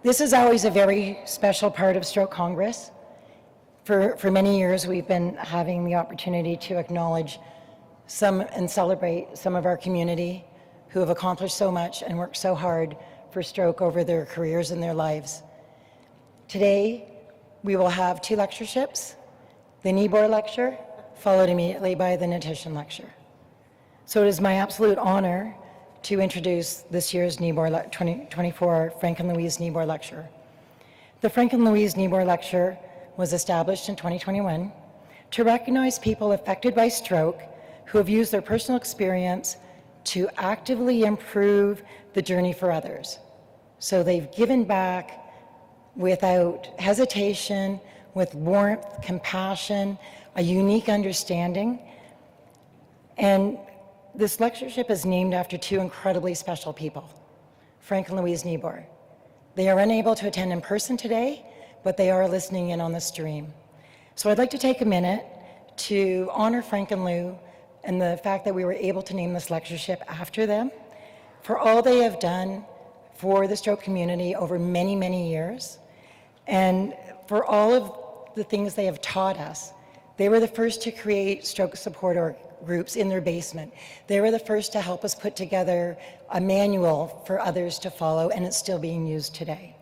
This is always a very special part of Stroke Congress. For many years, we've been having the opportunity to acknowledge some and celebrate some of our community who have accomplished so much and worked so hard for stroke over their careers and their lives. Today, we will have 2 lectureships, the Nieboer lecture, followed immediately by the Nitition lecture. So it is my absolute honor to introduce this year's Nieboer 2024 Frank and Louise Nieboer lecture. The Frank and Louise Nieboer lecture was established in 2021 to recognize people affected by stroke who have used their personal experience to actively improve the journey for others. So they've given back without hesitation, with warmth, compassion, a unique understanding. And this lectureship is named after 2 incredibly special people, Frank and Louise Nieboer. They are unable to attend in person today, but they are listening in on the stream. So I'd like to take a minute to honor Frank and Lou and the fact that we were able to name this lectureship after them for all they have done for the stroke community over many, many years, and for all of the things they have taught us. They were the first to create stroke support groups in their basement. They were the first to help us put together a manual for others to follow, and it's still being used today.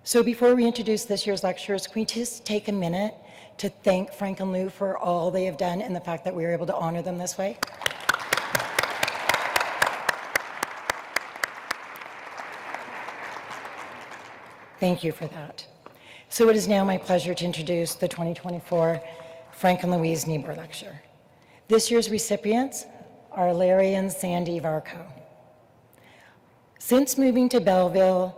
So before we introduce this year's lecturers, can we just take a minute to thank Frank and Lou for all they have done and the fact that we were able to honor them this way? Thank you for that. So it is now my pleasure to introduce the 2024 Frank and Louise Nieboer Lecture. This year's recipients are Larry and Sandie Varcoe. Since moving to Belleville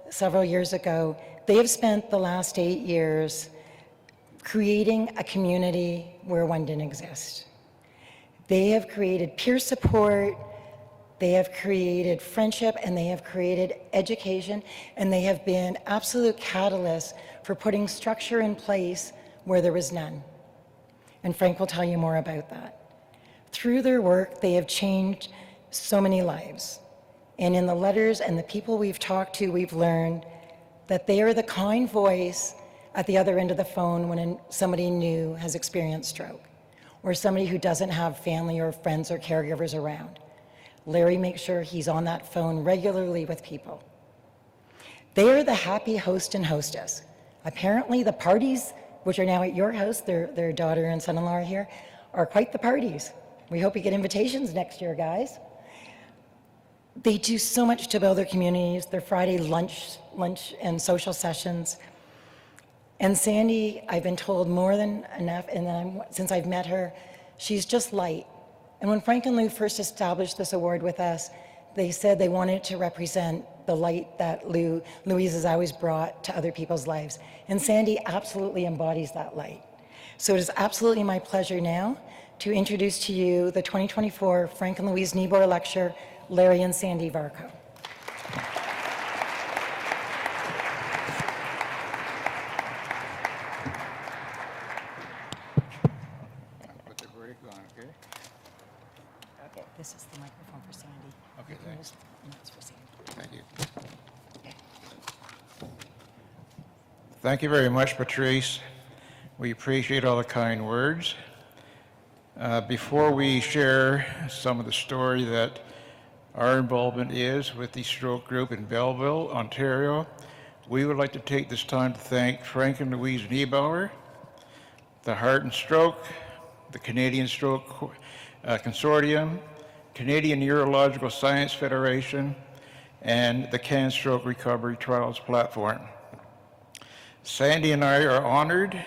several years ago, they have spent the last 8 years creating a community where one didn't exist. They have created peer support, they have created friendship, and they have created education, and they have been absolute catalysts for putting structure in place where there was none. And Frank will tell you more about that. Through their work, they have changed so many lives. And in the letters and the people we've talked to, we've learned that they are the kind voice at the other end of the phone when somebody new has experienced stroke, or somebody who doesn't have family or friends or caregivers around. Larry makes sure he's on that phone regularly with people. They are the happy host and hostess. Apparently the parties, which are now at your house, their daughter and son-in-law are here, are quite the parties. We hope you get invitations next year, guys. They do so much to build their communities, their Friday lunch and social sessions. And Sandie, I've been told more than enough, and then since I've met her, she's just light. And when Frank and Lou first established this award with us, they said they wanted to represent the light that Louise has always brought to other people's lives. And Sandie absolutely embodies that light. So it is absolutely my pleasure now to introduce to you the 2024 Frank and Louise Nieboer Lecture, Larry and Sandie Varcoe. Put the break on, okay? Okay, this is the microphone for Sandie. Okay, thanks. And that's for Sandie. Thank you. Thank you very much, Patrice. We appreciate all the kind words. Before we share some of the story that our involvement is with the stroke group in Belleville, Ontario, we would like to take this time to thank Frank and Louise Nieboer, the Heart and Stroke, the Canadian Stroke Consortium, Canadian Neurological Sciences Federation, and the CanStroke Recovery Trials Platform. Sandie and I are honored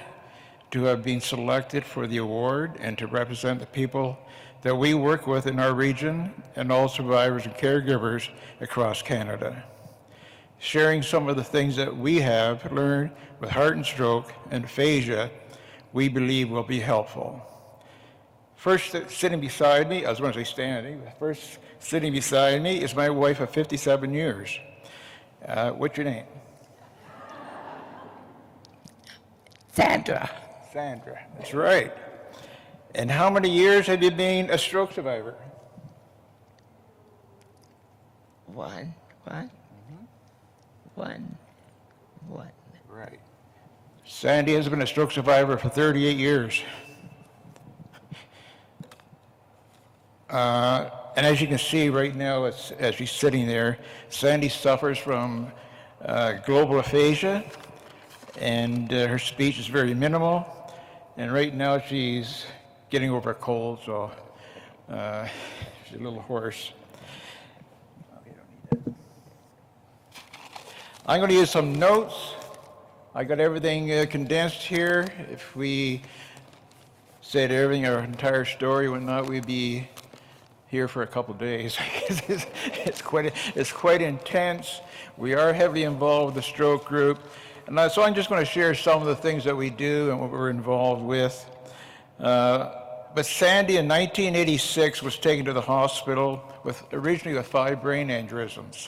to have been selected for the award and to represent the people that we work with in our region and all survivors and caregivers across Canada. Sharing some of the things that we have learned with heart and stroke and aphasia, we believe will be helpful. First sitting beside me, I was going to say standing, first sitting beside me is my wife of 57 years. What's your name? Sandra. Sandra, that's right. And how many years have you been a stroke survivor? One. What? Right. Sandie has been a stroke survivor for 38 years. And as you can see right now, as she's sitting there, Sandie suffers from global aphasia, and her speech is very minimal. And right now she's getting over a cold, so she's a little hoarse. I'm going to use some notes. I got everything condensed here. If we said everything, our entire story, whatnot, we'd be here for a couple days. it's quite intense. We are heavily involved with the stroke group. And so I'm just going to share some of the things that we do and what we're involved with. But Sandie in 1986 was taken to the hospital originally with 5 brain aneurysms.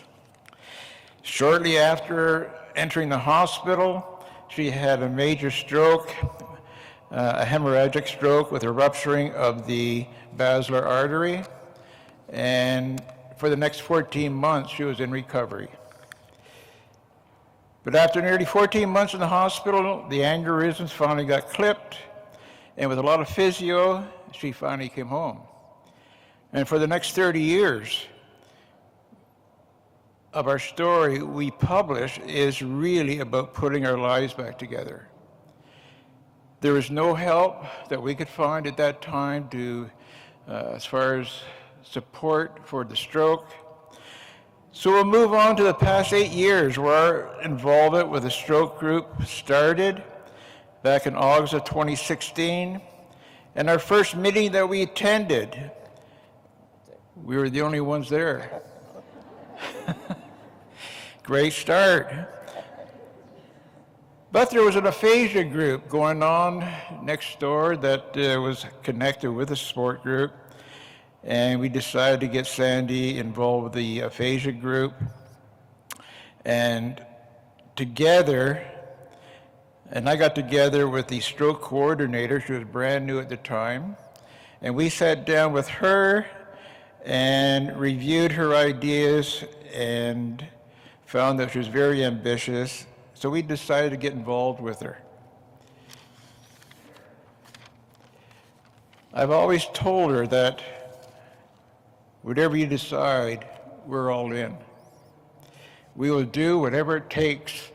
Shortly after entering the hospital, she had a major stroke, a hemorrhagic stroke with a rupturing of the basilar artery. And for the next 14 months, she was in recovery. But after nearly 14 months in the hospital, the aneurysms finally got clipped, and with a lot of physio, she finally came home. And for the next 30 years of our story we publish is really about putting our lives back together. There was no help that we could find at that time as far as support for the stroke. So we'll move on to the past 8 years where our involvement with the stroke group started back in August of 2016. And our first meeting that we attended, we were the only ones there. Great start. But there was an aphasia group going on next door that was connected with a support group. And we decided to get Sandie involved with the aphasia group. And together, and I got together with the stroke coordinator, she was brand new at the time, and we sat down with her and reviewed her ideas and found that she was very ambitious, so we decided to get involved with her. I've always told her that whatever you decide, we're all in. We will do whatever it takes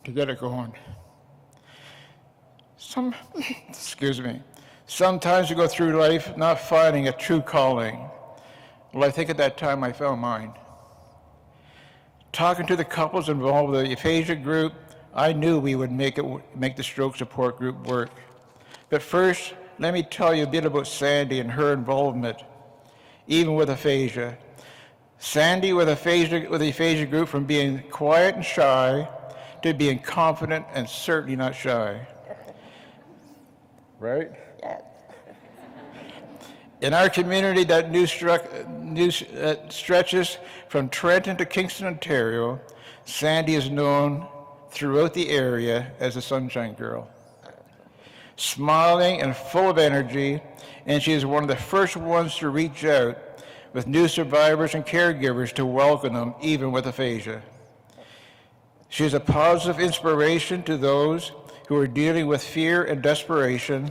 to get it going. Excuse me. Sometimes you go through life not finding a true calling. Well, I think at that time I found mine. Talking to the couples involved with the aphasia group, I knew we would make the stroke support group work. But first, let me tell you a bit about Sandie and her involvement, even with aphasia. Sandie with the aphasia group, from being quiet and shy to being confident and certainly not shy. Right? Yes. In our community that stretches from Trenton to Kingston, Ontario, Sandie is known throughout the area as the Sunshine Girl. Smiling and full of energy, and she is one of the first ones to reach out with new survivors and caregivers to welcome them, even with aphasia. She is a positive inspiration to those who are dealing with fear and desperation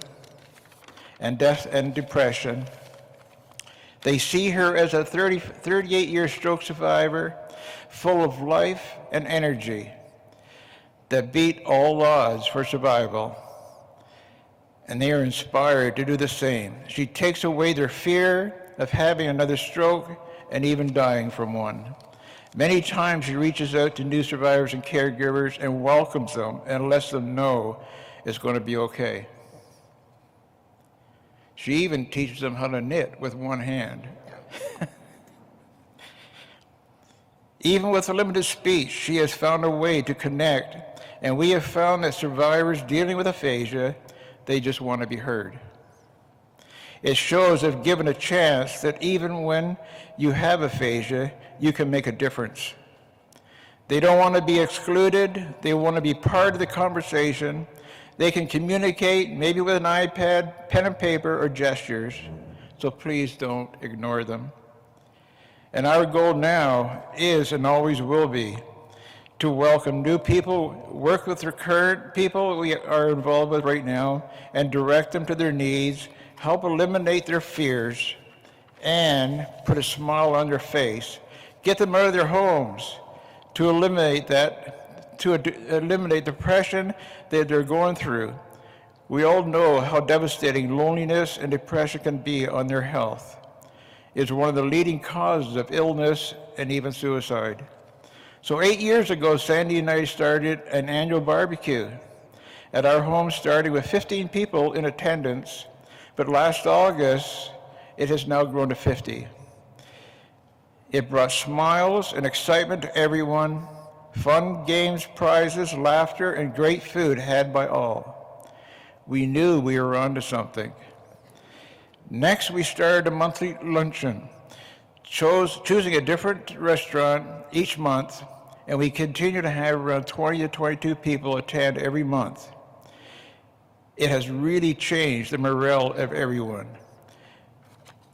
and death and depression. They see her as a 38-year stroke survivor, full of life and energy that beat all odds for survival. And they are inspired to do the same. She takes away their fear of having another stroke and even dying from one. Many times she reaches out to new survivors and caregivers and welcomes them and lets them know it's going to be okay. She even teaches them how to knit with one hand. Even with a limited speech, she has found a way to connect, and we have found that survivors dealing with aphasia, they just want to be heard. It shows, if given a chance, that even when you have aphasia, you can make a difference. They don't want to be excluded. They want to be part of the conversation. They can communicate, maybe with an iPad, pen and paper, or gestures. So please don't ignore them. And our goal now is, and always will be, to welcome new people, work with the current people we are involved with right now, and direct them to their needs, help eliminate their fears, and put a smile on their face, get them out of their homes to eliminate depression that they're going through. We all know how devastating loneliness and depression can be on their health. It's one of the leading causes of illness and even suicide. So 8 years ago, Sandie and I started an annual barbecue at our home, starting with 15 people in attendance, but last August, it has now grown to 50. It brought smiles and excitement to everyone, fun, games, prizes, laughter, and great food had by all. We knew we were onto something. Next, we started a monthly luncheon, choosing a different restaurant each month, and we continue to have around 20 to 22 people attend every month. It has really changed the morale of everyone.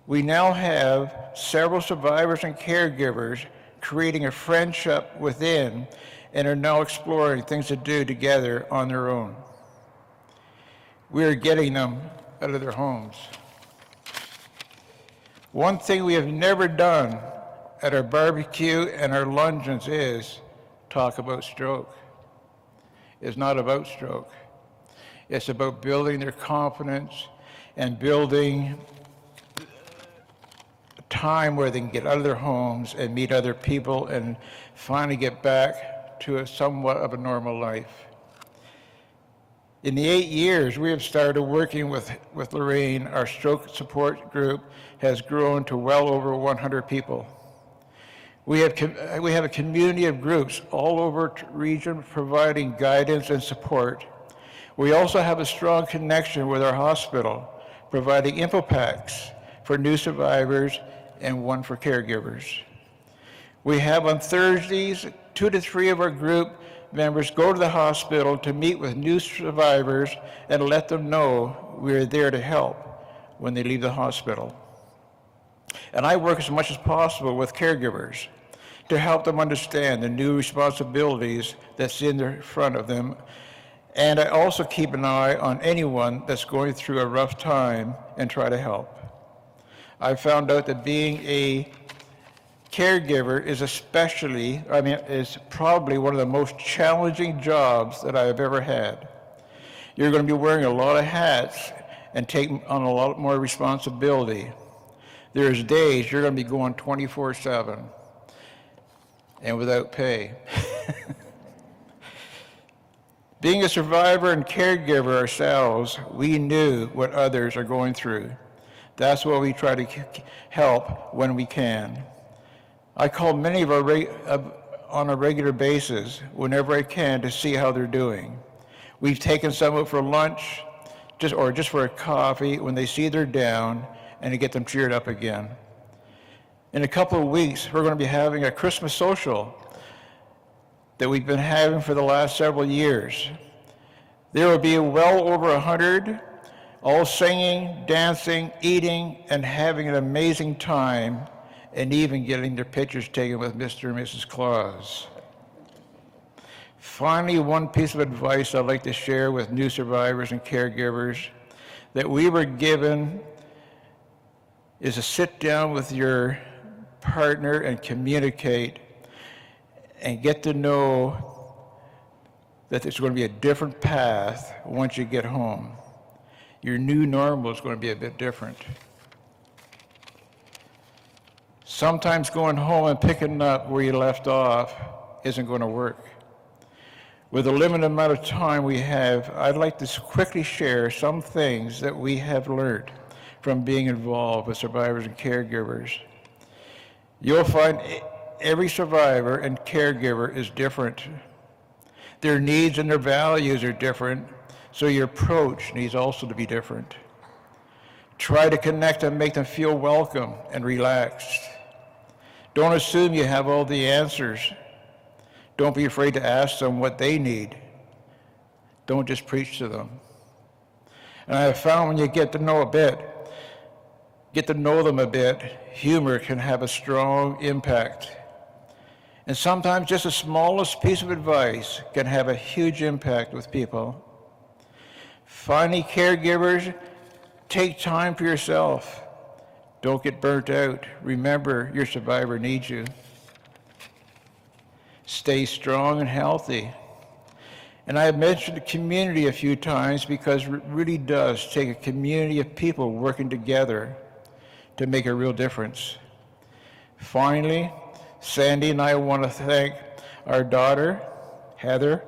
We now have several survivors and caregivers creating a friendship within and are now exploring things to do together on their own. We are getting them out of their homes. One thing we have never done at our barbecue and our luncheons is talk about stroke. It's not about stroke. It's about building their confidence and building a time where they can get out of their homes and meet other people and finally get back to a somewhat of a normal life. In the 8 years we have started working with Lorraine, our stroke support group has grown to well over 100 people. We have a community of groups all over the region providing guidance and support. We also have a strong connection with our hospital, providing info packs for new survivors and one for caregivers. We have on Thursdays, 2 to 3 of our group members go to the hospital to meet with new survivors and let them know we're there to help when they leave the hospital. And I work as much as possible with caregivers to help them understand the new responsibilities that's in front of them. And I also keep an eye on anyone that's going through a rough time and try to help. I found out that being a caregiver is probably one of the most challenging jobs that I have ever had. You're going to be wearing a lot of hats and taking on a lot more responsibility. There's days you're going to be going 24/7 and without pay. Being a survivor and caregiver ourselves, we knew what others are going through. That's why we try to help when we can. I call many of on a regular basis whenever I can to see how they're doing. We've taken some out for lunch, just for a coffee when they see they're down, and to get them cheered up again. In a couple of weeks, we're going to be having a Christmas social that we've been having for the last several years. There will be well over 100, all singing, dancing, eating, and having an amazing time, and even getting their pictures taken with Mr. and Mrs. Claus. Finally, one piece of advice I'd like to share with new survivors and caregivers that we were given is to sit down with your partner and communicate and get to know that there's going to be a different path once you get home. Your new normal is going to be a bit different. Sometimes going home and picking up where you left off isn't going to work. With the limited amount of time we have, I'd like to quickly share some things that we have learned from being involved with survivors and caregivers. You'll find every survivor and caregiver is different. Their needs and their values are different, so your approach needs also to be different. Try to connect and make them feel welcome and relaxed. Don't assume you have all the answers. Don't be afraid to ask them what they need. Don't just preach to them. And I have found when you get to know them a bit, humor can have a strong impact. And sometimes just the smallest piece of advice can have a huge impact with people. Finally, caregivers, take time for yourself. Don't get burnt out. Remember, your survivor needs you. Stay strong and healthy. And I have mentioned the community a few times because it really does take a community of people working together to make a real difference. Finally, Sandie and I want to thank our daughter, Heather,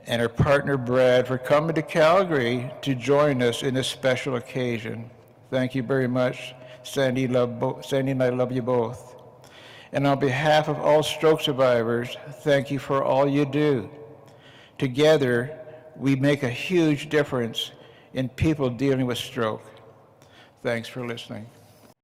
and her partner, Brad, for coming to Calgary to join us in this special occasion. Thank you very much. Sandie and I love you both. And on behalf of all stroke survivors, thank you for all you do. Together, we make a huge difference in people dealing with stroke. Thanks for listening.